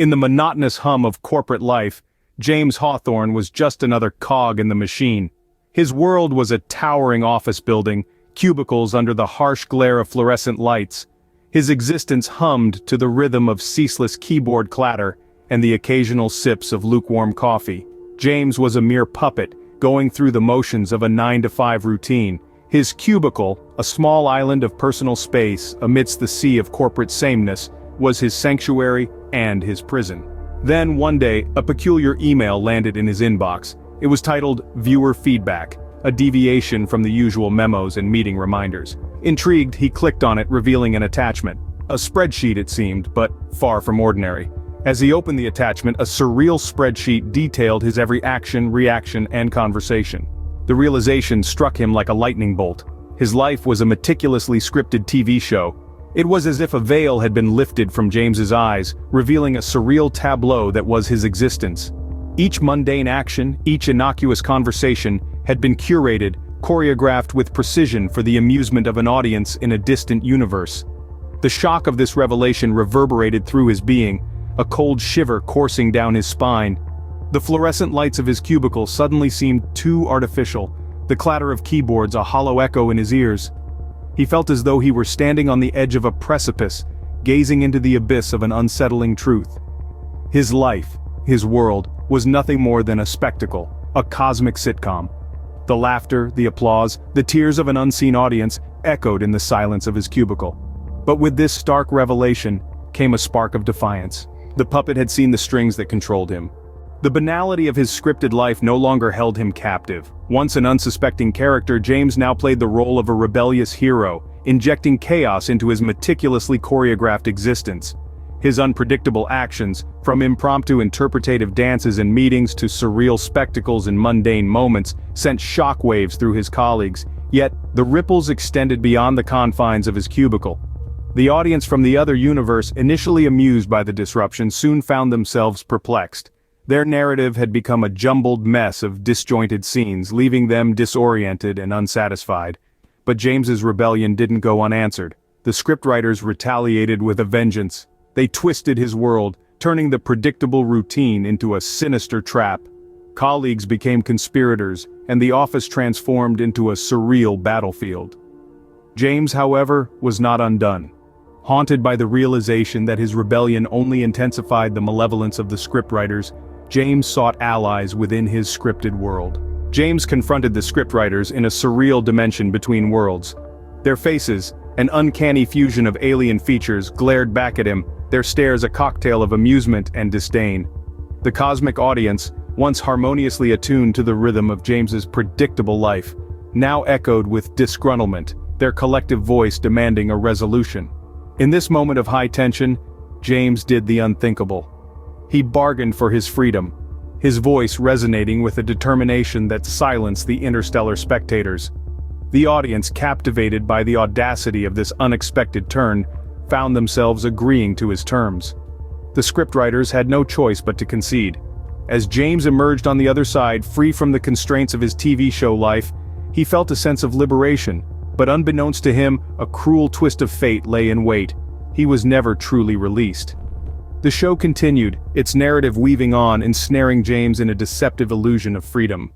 In the monotonous hum of corporate life, James Hawthorne was just another cog in the machine. His world was a towering office building, cubicles under the harsh glare of fluorescent lights. His existence hummed to the rhythm of ceaseless keyboard clatter and the occasional sips of lukewarm coffee. James was a mere puppet, going through the motions of a 9-to-5 routine. His cubicle, a small island of personal space amidst the sea of corporate sameness, was his sanctuary and his prison. Then, one day, a peculiar email landed in his inbox. It was titled Viewer Feedback, a deviation from the usual memos and meeting reminders. Intrigued, he clicked on it, revealing an attachment. A spreadsheet, it seemed, but far from ordinary. As he opened the attachment, a surreal spreadsheet detailed his every action, reaction, and conversation. The realization struck him like a lightning bolt. His life was a meticulously scripted TV show. It was as if a veil had been lifted from James's eyes, revealing a surreal tableau that was his existence. Each mundane action, each innocuous conversation, had been curated, choreographed with precision for the amusement of an audience in a distant universe. The shock of this revelation reverberated through his being, a cold shiver coursing down his spine. The fluorescent lights of his cubicle suddenly seemed too artificial, the clatter of keyboards a hollow echo in his ears. He felt as though he were standing on the edge of a precipice, gazing into the abyss of an unsettling truth. His life, his world, was nothing more than a spectacle, a cosmic sitcom. The laughter, the applause, the tears of an unseen audience echoed in the silence of his cubicle. But with this stark revelation came a spark of defiance. The puppet had seen the strings that controlled him. The banality of his scripted life no longer held him captive. Once an unsuspecting character, James now played the role of a rebellious hero, injecting chaos into his meticulously choreographed existence. His unpredictable actions, from impromptu interpretative dances in meetings to surreal spectacles in mundane moments, sent shockwaves through his colleagues, yet the ripples extended beyond the confines of his cubicle. The audience from the other universe, initially amused by the disruption, soon found themselves perplexed. Their narrative had become a jumbled mess of disjointed scenes, leaving them disoriented and unsatisfied. But James's rebellion didn't go unanswered. The scriptwriters retaliated with a vengeance. They twisted his world, turning the predictable routine into a sinister trap. Colleagues became conspirators, and the office transformed into a surreal battlefield. James, however, was not undone. Haunted by the realization that his rebellion only intensified the malevolence of the scriptwriters, James sought allies within his scripted world. James confronted the scriptwriters in a surreal dimension between worlds. Their faces, an uncanny fusion of alien features, glared back at him, their stares a cocktail of amusement and disdain. The cosmic audience, once harmoniously attuned to the rhythm of James's predictable life, now echoed with disgruntlement, their collective voice demanding a resolution. In this moment of high tension, James did the unthinkable. He bargained for his freedom, his voice resonating with a determination that silenced the interstellar spectators. The audience, captivated by the audacity of this unexpected turn, found themselves agreeing to his terms. The scriptwriters had no choice but to concede. As James emerged on the other side, free from the constraints of his TV show life, he felt a sense of liberation, but unbeknownst to him, a cruel twist of fate lay in wait. He was never truly released. The show continued, its narrative weaving on, ensnaring James in a deceptive illusion of freedom.